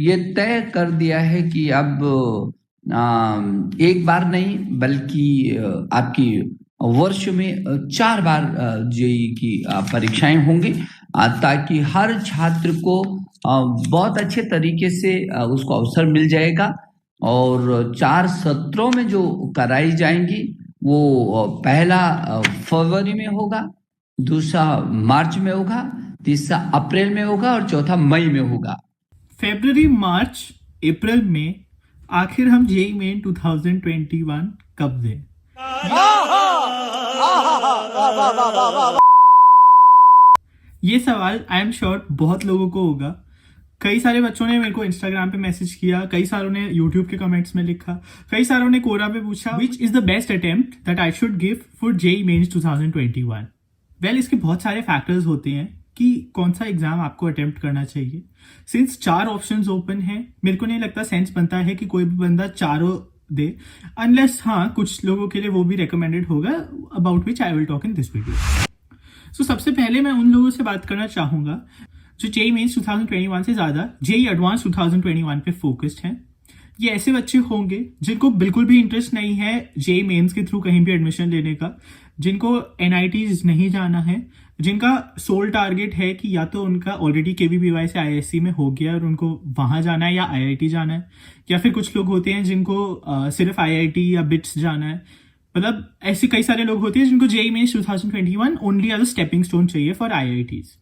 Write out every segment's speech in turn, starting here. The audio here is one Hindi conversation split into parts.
ये तय कर दिया है कि अब एक बार नहीं बल्कि आपकी वर्ष में 4 बार जेईई की परीक्षाएं होंगी, ताकि हर छात्र को बहुत अच्छे तरीके से उसको अवसर मिल जाएगा। और 4 सत्रों में जो कराई जाएंगी वो पहला फरवरी में होगा, दूसरा मार्च में होगा, तीसरा अप्रैल में होगा और चौथा मई में होगा। फरवरी, मार्च, अप्रैल में आखिर हम जेईई मेन 2021 कब दें? ये सवाल आई एम श्योर बहुत लोगों को होगा। कई सारे बच्चों ने मेरे को इंस्टाग्राम पे मैसेज किया, कई सारों ने यूट्यूब के कमेंट्स में लिखा, कई सारों ने कोरा पे पूछा which is the best attempt that I should give for JEE mains 2021। Well, इसके बहुत सारे फैक्टर्स होते हैं कि कौन सा एग्जाम आपको अटेम्प्ट करना चाहिए। सिंस 4 ऑप्शंस ओपन है, मेरे को नहीं लगता सेंस बनता है कि कोई भी बंदा चारों दे, अनलेस हाँ कुछ लोगों के लिए वो भी रिकमेंडेड होगा, about which I will talk in this video. So सबसे पहले मैं उन लोगों से बात करना चाहूंगा जो जेईई मेन्स 2021 से ज्यादा जेईई एडवांस 2021 पे फोकस्ड हैं। ये ऐसे बच्चे होंगे जिनको बिल्कुल भी इंटरेस्ट नहीं है जेईई मेन्स के थ्रू कहीं भी एडमिशन लेने का, जिनको एनआईटीज नहीं जाना है, जिनका सोल टारगेट है कि या तो उनका ऑलरेडी केवीपीवाई से आईआईएससी में हो गया और उनको वहां जाना है या आईआईटी जाना है, या फिर कुछ लोग होते हैं जिनको सिर्फ आईआईटी या बिट्स जाना है। मतलब ऐसे कई सारे लोग होते हैं जिनको JEE mains 2021 only as a stepping stone चाहिए फॉर आईआईटीज।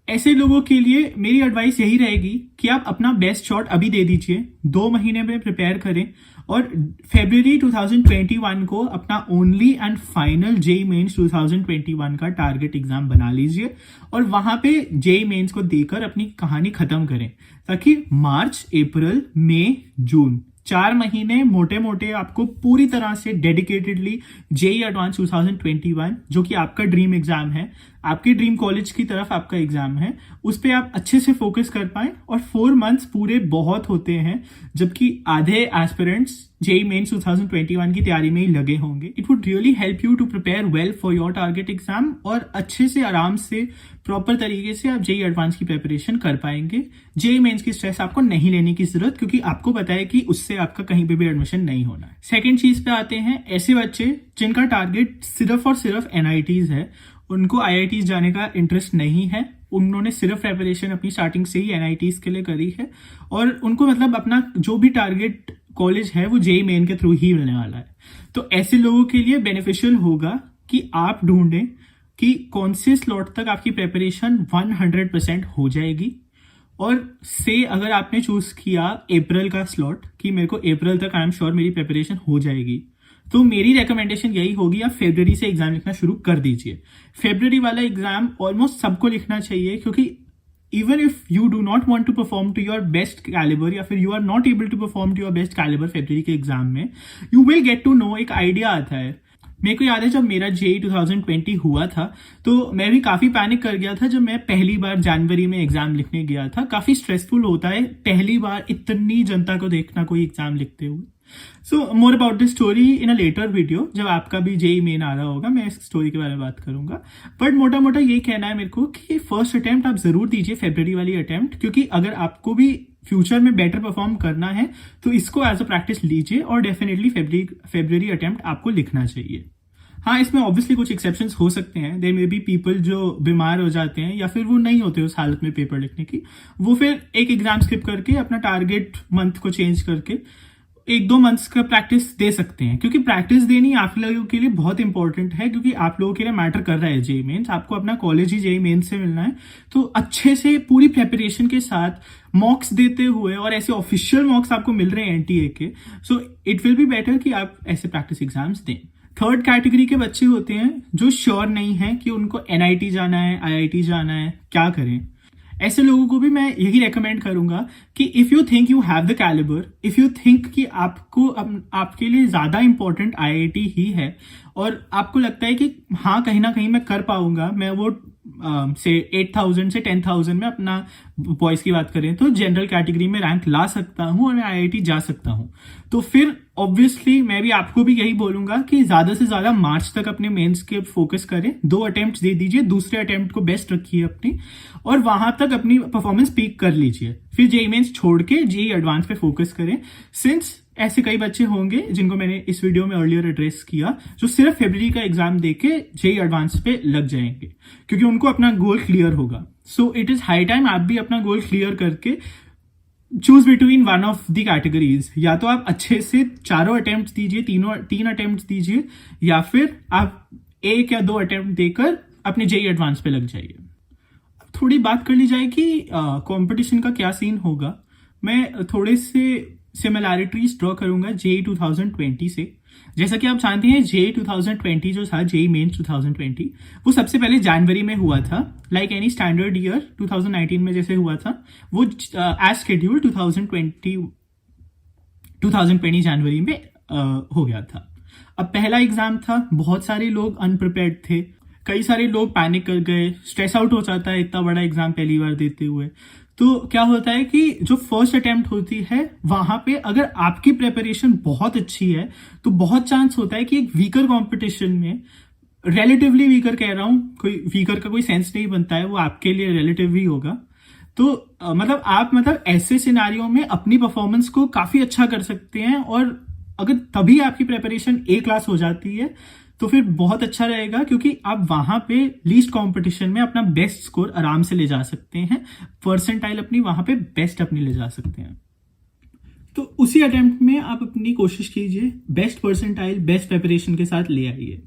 ऐसे लोगों के लिए मेरी एडवाइस यही रहेगी कि आप अपना बेस्ट शॉट अभी दे दीजिए, 2 महीने में प्रिपेयर करें और फरवरी 2021 को अपना only and final JEE mains 2021 का टारगेट एग्जाम बना लीजिए और वहां पे जेईई मेन्स को देकर अपनी कहानी खत्म करें, ताकि मार्च, अप्रैल, मई, जून 4 महीने मोटे मोटे आपको पूरी तरह से डेडिकेटेडली जेईई एडवांस 2021, जो कि आपका ड्रीम एग्जाम है, आपके ड्रीम कॉलेज की तरफ आपका एग्जाम है, उस पर आप अच्छे से फोकस कर पाए। और 4 मंथ्स पूरे बहुत होते हैं, जबकि आधे एस्पिरेंट्स जेईई मेन्स 2021 की तैयारी में ही लगे होंगे। It would really help you to prepare well for your target exam और अच्छे से आराम से प्रॉपर तरीके से आप जेईई एडवांस की प्रिपरेशन कर पाएंगे। जेईई मेन्स की स्ट्रेस आपको नहीं लेने की जरूरत, क्योंकि आपको पता है कि उससे आपका कहीं पे भी एडमिशन नहीं होना है। सेकेंड चीज पे आते हैं, ऐसे बच्चे जिनका टारगेट सिर्फ और सिर्फ एनआईटीज है, उनको आईआईटीज जाने का इंटरेस्ट नहीं है, उन्होंने सिर्फ प्रेपरेशन अपनी स्टार्टिंग से ही एनआईटीज के लिए करी है और उनको मतलब अपना जो भी टारगेट कॉलेज है वो जेईई मेन के थ्रू ही मिलने वाला है। तो ऐसे लोगों के लिए बेनिफिशियल होगा कि आप ढूंढें कि कौन से स्लॉट तक आपकी प्रेपरेशन 100% हो जाएगी। और से अगर आपने चूज किया अप्रैल का स्लॉट कि मेरे को अप्रैल तक आई एम श्योर मेरी प्रेपरेशन हो जाएगी, तो मेरी रिकमेंडेशन यही होगी आप फरवरी से एग्जाम लिखना शुरू कर दीजिए। फरवरी वाला एग्जाम ऑलमोस्ट सबको लिखना चाहिए, क्योंकि even if you do not want to perform to your best calibre या फिर you are not able to perform to your best calibre फरवरी के एग्जाम में, you will get to know, एक आइडिया आता है। मेरे को याद है जब मेरा जेईई 2020 हुआ था तो मैं भी काफी पैनिक कर गया था जब मैं पहली बार जनवरी में एग्जाम लिखने गया था। काफी स्ट्रेसफुल होता है पहली बार इतनी जनता को देखना कोई एग्जाम लिखते हुए। So more about this story in a later video, जब आपका भी जेईई मेन आ रहा होगा मैं इस स्टोरी के बारे में बात करूंगा। बट मोटा मोटा ये कहना है मेरे को कि फर्स्ट अटेम्प्ट आप जरूर दीजिए, फरवरी वाली अटेम्प्ट, क्योंकि अगर आपको भी फ्यूचर में बेटर परफॉर्म करना है तो इसको एज अ प्रैक्टिस लीजिए और डेफिनेटली फरवरी अटेम्प्ट आपको लिखना चाहिए। हाँ, इसमें ऑब्वियसली कुछ एक्सेप्शंस हो सकते हैं। देयर मे बी पीपल जो बीमार हो जाते हैं या फिर वो नहीं होते उस हालत में पेपर लिखने की, वो फिर एक एग्जाम स्किप करके अपना टारगेट मंथ को चेंज करके 1-2 मंथ्स का प्रैक्टिस दे सकते हैं, क्योंकि प्रैक्टिस देनी आप लोगों के लिए बहुत इंपॉर्टेंट है, क्योंकि आप लोगों के लिए मैटर कर रहा है जेईई मेन्स। आपको अपना कॉलेज ही जेईई मेन्स से मिलना है, तो अच्छे से पूरी प्रेपरेशन के साथ मॉक्स देते हुए, और ऐसे ऑफिशियल मॉक्स आपको मिल रहे हैं एनटीए के, so it will be better कि आप ऐसे प्रैक्टिस एग्जाम्स दें। थर्ड कैटेगरी के बच्चे होते हैं जो श्योर नहीं है कि उनको एनआईटी जाना है, आईआईटी जाना है, क्या करें। ऐसे लोगों को भी मैं यही रेकमेंड करूंगा कि if you think you have the calibre, if you think कि आपको आपके लिए ज्यादा इंपॉर्टेंट आईआईटी ही है और आपको लगता है कि हाँ कहीं ना कहीं मैं कर पाऊंगा, मैं वो से 8,000 से 10,000 में अपना बॉयज़ की बात करें तो जनरल कैटेगरी में रैंक ला सकता हूँ और मैं आईआईटी जा सकता हूँ। तो फिर ऑब्वियसली मैं भी आपको भी यही बोलूंगा कि ज़्यादा से ज़्यादा मार्च तक अपने मेंस के फोकस करें, 2 अटेम्प्ट दे दीजिए, दूसरे अटेम्प्ट को बेस्ट रखिए अपनी, और वहां तक अपनी परफॉर्मेंस पीक कर लीजिए। फिर जेई मेंस छोड़ के जेई एडवांस पे फोकस करें, सिंस ऐसे कई बच्चे होंगे जिनको मैंने इस वीडियो में अर्लियर एड्रेस किया जो सिर्फ फरवरी का एग्जाम देके जेई एडवांस पे लग जाएंगे क्योंकि उनको अपना गोल क्लियर होगा। So it is high time आप भी अपना गोल क्लियर करके choose between one of the categories. या तो आप अच्छे से चारों अटेम्प्ट दीजिए, तीन अटेम्प्ट दीजिए, या फिर आप 1 या 2 अटेम्प्ट देकर अपने जेई एडवांस पे लग जाइए। थोड़ी बात कर ली जाए कि कंपटीशन का क्या सीन होगा। मैं थोड़े से सिमिलैरिटीज ड्रॉ करूंगा जेई 2020 से। जैसा कि आप जानते हैं जेई 2020 जो था, जेई मेंस 2020, वो सबसे पहले जनवरी में हुआ था, लाइक एनी स्टैंडर्ड ईयर 2019 में जैसे हुआ था, वो एज शेड्यूल 2020 जनवरी में हो गया था। अब पहला एग्जाम था, बहुत सारे लोग अनप्रिपेयर्ड थे, कई सारे लोग पैनिक कर गए, स्ट्रेस आउट हो जाता है इतना बड़ा एग्जाम पहली बार देते हुए। तो क्या होता है कि जो फर्स्ट अटेम्प्ट होती है वहां पे अगर आपकी प्रिपरेशन बहुत अच्छी है तो बहुत चांस होता है कि एक वीकर कंपटीशन में, रिलेटिवली वीकर कह रहा हूं, कोई वीकर का कोई सेंस नहीं बनता है, वो आपके लिए रिलेटिव ही होगा। तो आप ऐसे सिनारियों में अपनी परफॉर्मेंस को काफी अच्छा कर सकते हैं, और अगर तभी आपकी प्रिपरेशन ए क्लास हो जाती है तो फिर बहुत अच्छा रहेगा क्योंकि आप वहां पे लीस्ट कंपटीशन में अपना बेस्ट स्कोर आराम से ले जा सकते हैं, परसेंटाइल अपनी वहां पे बेस्ट अपनी ले जा सकते हैं। तो उसी अटेम्प्ट में आप अपनी कोशिश कीजिए, बेस्ट परसेंटाइल बेस्ट प्रिपरेशन के साथ ले आइए।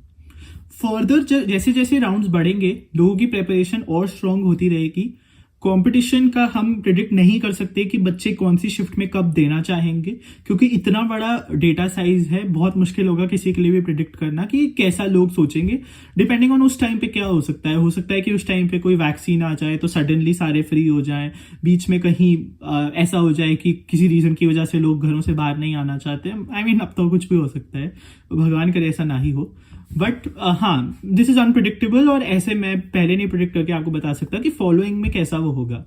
फर्दर जैसे जैसे राउंड्स बढ़ेंगे लोगों की प्रिपरेशन और स्ट्रांग होती रहेगी। कंपटीशन का हम प्रिडिक्ट नहीं कर सकते कि बच्चे कौन सी शिफ्ट में कब देना चाहेंगे क्योंकि इतना बड़ा डेटा साइज है, बहुत मुश्किल होगा किसी के लिए भी प्रिडिक्ट करना कि कैसा लोग सोचेंगे। डिपेंडिंग ऑन उस टाइम पे क्या हो सकता है कि उस टाइम पे कोई वैक्सीन आ जाए तो सडनली सारे फ्री हो जाएं, बीच में कहीं ऐसा हो जाए कि किसी रीजन की वजह से लोग घरों से बाहर नहीं आना चाहते। अब तो कुछ भी हो सकता है, भगवान करे ऐसा ना ही हो, बट हाँ, दिस इज अनप्रिडिक्टेबल, और ऐसे मैं पहले नहीं प्रिडिक्ट करके आपको बता सकता कि फॉलोइंग में कैसा वो होगा।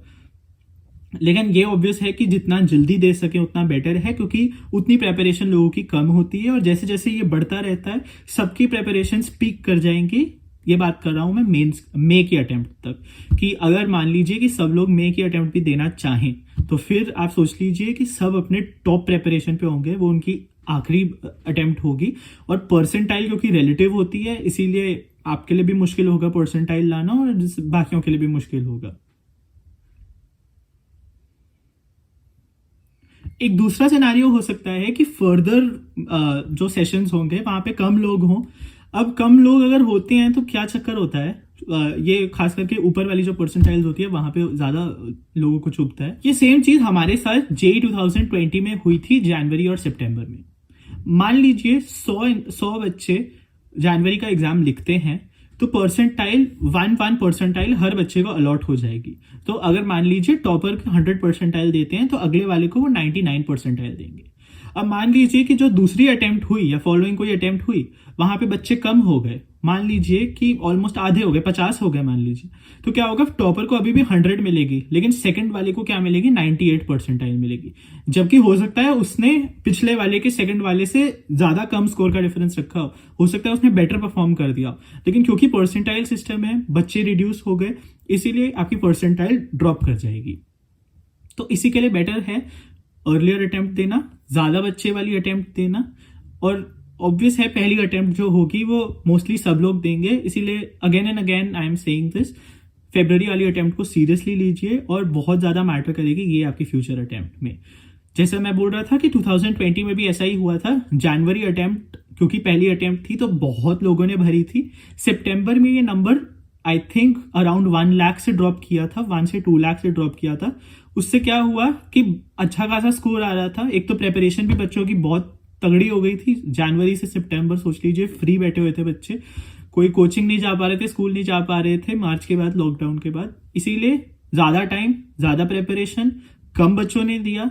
लेकिन ये ऑब्वियस है कि जितना जल्दी दे सके उतना बेटर है क्योंकि उतनी प्रेपरेशन लोगों की कम होती है, और जैसे जैसे ये बढ़ता रहता है सबकी प्रेपरेशन पीक कर जाएंगी। ये बात कर रहा हूं मैं मे की अटेम्प्ट तक, कि अगर मान लीजिए कि सब लोग मे की अटेम्प्ट भी देना चाहें तो फिर आप सोच लीजिए कि सब अपने टॉप प्रेपरेशन पे होंगे, वो उनकी आखिरी अटेम्प्ट होगी। और परसेंटाइल क्योंकि रिलेटिव होती है इसीलिए आपके लिए भी मुश्किल होगा परसेंटाइल लाना, और बाकियों के लिए भी मुश्किल होगा। एक दूसरा सिनेरियो हो सकता है कि फर्दर जो सेशंस होंगे वहां पे कम लोग हों। अब कम लोग अगर होते हैं तो क्या चक्कर होता है, ये खास करके ऊपर वाली जो परसेंटाइल्स होती है वहां पे ज्यादा लोगों को चुभता है। ये सेम चीज हमारे साथ जेई 2020 में हुई थी जनवरी और सितंबर में। मान लीजिए 100 बच्चे जनवरी का एग्जाम लिखते हैं तो परसेंटाइल 1 परसेंटाइल हर बच्चे को अलॉट हो जाएगी। तो अगर मान लीजिए टॉपर 100 परसेंटाइल देते हैं तो अगले वाले को वो 99 परसेंटाइल देंगे। अब मान लीजिए कि जो दूसरी अटेम्प्ट हुई या फॉलोइंग कोई अटेम्प्ट हुई वहां पे बच्चे कम हो गए, मान लीजिए कि ऑलमोस्ट आधे हो गए, 50 हो गए मान लीजिए, तो क्या होगा, टॉपर को अभी भी 100 मिलेगी लेकिन सेकंड वाले को क्या मिलेगी, 98 परसेंटाइल मिलेगी। जबकि हो सकता है उसने पिछले वाले के सेकंड वाले से ज्यादा कम स्कोर का डिफरेंस रखा हो सकता है उसने बेटर परफॉर्म कर दिया, लेकिन क्योंकि परसेंटाइल सिस्टम है बच्चे रिड्यूस हो गए इसीलिए आपकी परसेंटाइल ड्रॉप कर जाएगी। तो इसी के लिए बेटर है अर्लियर अटेम्प्ट देना, ज्यादा बच्चे वाली अटेम्प्ट देना, और ऑब्वियस है पहली अटेम्प्ट जो होगी वो मोस्टली सब लोग देंगे, इसीलिए again and again I am saying this, February वाली अटेम्प्ट को सीरियसली लीजिए और बहुत ज्यादा मैटर करेगी ये आपकी फ्यूचर अटेम्प्ट में। जैसा मैं बोल रहा था कि 2020 में भी ऐसा ही हुआ था, जनवरी अटेम्प्ट क्योंकि पहली अटेम्प्ट थी तो बहुत लोगों ने भरी थी, सितंबर में ये number I think around 1 lakh से ड्रॉप किया था, 1 से 2 लाख से ड्रॉप किया था। उससे क्या हुआ कि अच्छा खासा स्कोर आ रहा था, एक तो प्रेपरेशन भी बच्चों की बहुत तगड़ी हो गई थी। जनवरी से सितंबर सोच लीजिए फ्री बैठे हुए थे बच्चे, कोई कोचिंग नहीं जा पा रहे थे, स्कूल नहीं जा पा रहे थे मार्च के बाद, लॉकडाउन के बाद, इसीलिए ज्यादा टाइम ज्यादा प्रेपरेशन कम बच्चों ने दिया।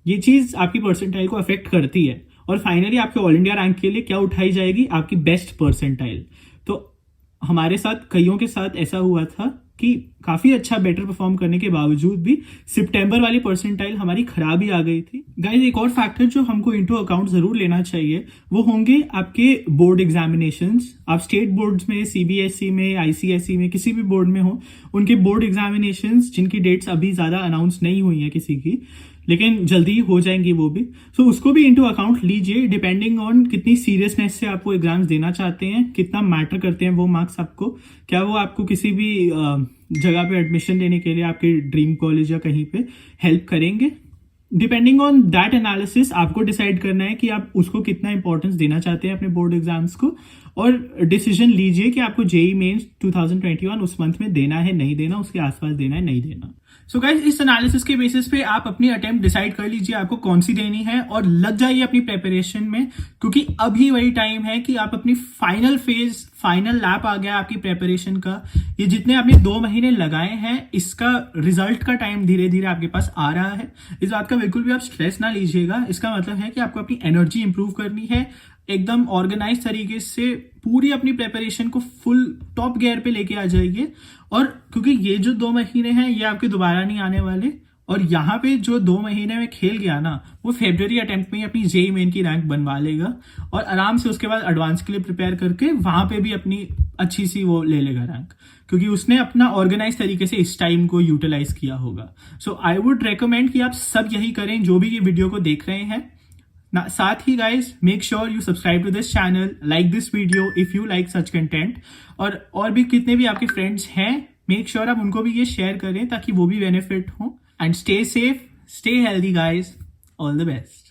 ये चीज आपकी परसेंटाइल को अफेक्ट करती है और फाइनली आपके ऑल इंडिया रैंक के लिए क्या उठाई जाएगी, आपकी बेस्ट परसेंटाइल। तो हमारे साथ कईयों के साथ ऐसा हुआ था कि काफी अच्छा बेटर परफॉर्म करने के बावजूद भी सितंबर वाली परसेंटाइल हमारी खराब ही आ गई थी। गाइस एक और फैक्टर जो हमको इनटू अकाउंट जरूर लेना चाहिए वो होंगे आपके बोर्ड एग्जामिनेशंस। आप स्टेट बोर्ड्स में, सीबीएसई में, आईसीएसई में, किसी भी बोर्ड में हो, उनके बोर्ड एग्जामिनेशंस जिनकी डेट्स अभी ज्यादा अनाउंस नहीं हुई है किसी की, लेकिन जल्दी हो जाएंगी वो भी, तो उसको भी इनटू अकाउंट लीजिए। डिपेंडिंग ऑन कितनी सीरियसनेस से आपको एग्जाम्स देना चाहते हैं, कितना मैटर करते हैं वो मार्क्स आपको, क्या वो आपको किसी भी जगह पे एडमिशन लेने के लिए आपके ड्रीम कॉलेज या कहीं पे हेल्प करेंगे। डिपेंडिंग ऑन दैट एनालिसिस आपको डिसाइड करना है कि आप उसको कितना इंपॉर्टेंस देना चाहते हैं अपने बोर्ड एग्जाम्स को, और डिसीजन लीजिए कि आपको जेई मेंस 2021 उस मंथ में देना है, नहीं देना, उसके आसपास देना है, नहीं देना। सो गाइस इस एनालिसिस के बेसिस पे आप अपनी अटेम्प्ट डिसाइड कर लीजिए आपको कौन सी देनी है और लग जाइए अपनी प्रिपरेशन में, क्योंकि अभी वही टाइम है कि आप अपनी फाइनल फेज, फाइनल लैप आ गया आपकी प्रिपरेशन का। ये जितने आपने 2 महीने लगाए हैं इसका रिजल्ट का टाइम धीरे धीरे आपके पास आ रहा है। इस बात का बिल्कुल भी आप स्ट्रेस ना लीजिएगा। इसका मतलब है कि आपको अपनी एनर्जी इंप्रूव करनी है, एकदम ऑर्गेनाइज तरीके से पूरी अपनी प्रिपरेशन को फुल टॉप गियर पे लेके आ जाइए। और क्योंकि ये जो 2 महीने हैं ये आपके दोबारा नहीं आने वाले, और यहाँ पे जो 2 महीने में खेल गया ना वो फेब्रुअरी अटेम्प्ट में ही अपनी जेई मेन की रैंक बनवा लेगा, और आराम से उसके बाद एडवांस के लिए प्रिपेयर करके वहां पे भी अपनी अच्छी सी वो ले लेगा रैंक, क्योंकि उसने अपना ऑर्गेनाइज तरीके से इस टाइम को यूटिलाइज किया होगा। सो आई वुड रेकमेंड कि आप सब यही करें जो भी ये वीडियो को देख रहे हैं ना। साथ ही guys make sure you subscribe to this channel, like this video if you like such content, और भी कितने भी आपके फ्रेंड्स हैं मेक श्योर आप उनको भी ये शेयर करें ताकि वो भी बेनिफिट हो। And stay safe, stay healthy guys, all the best.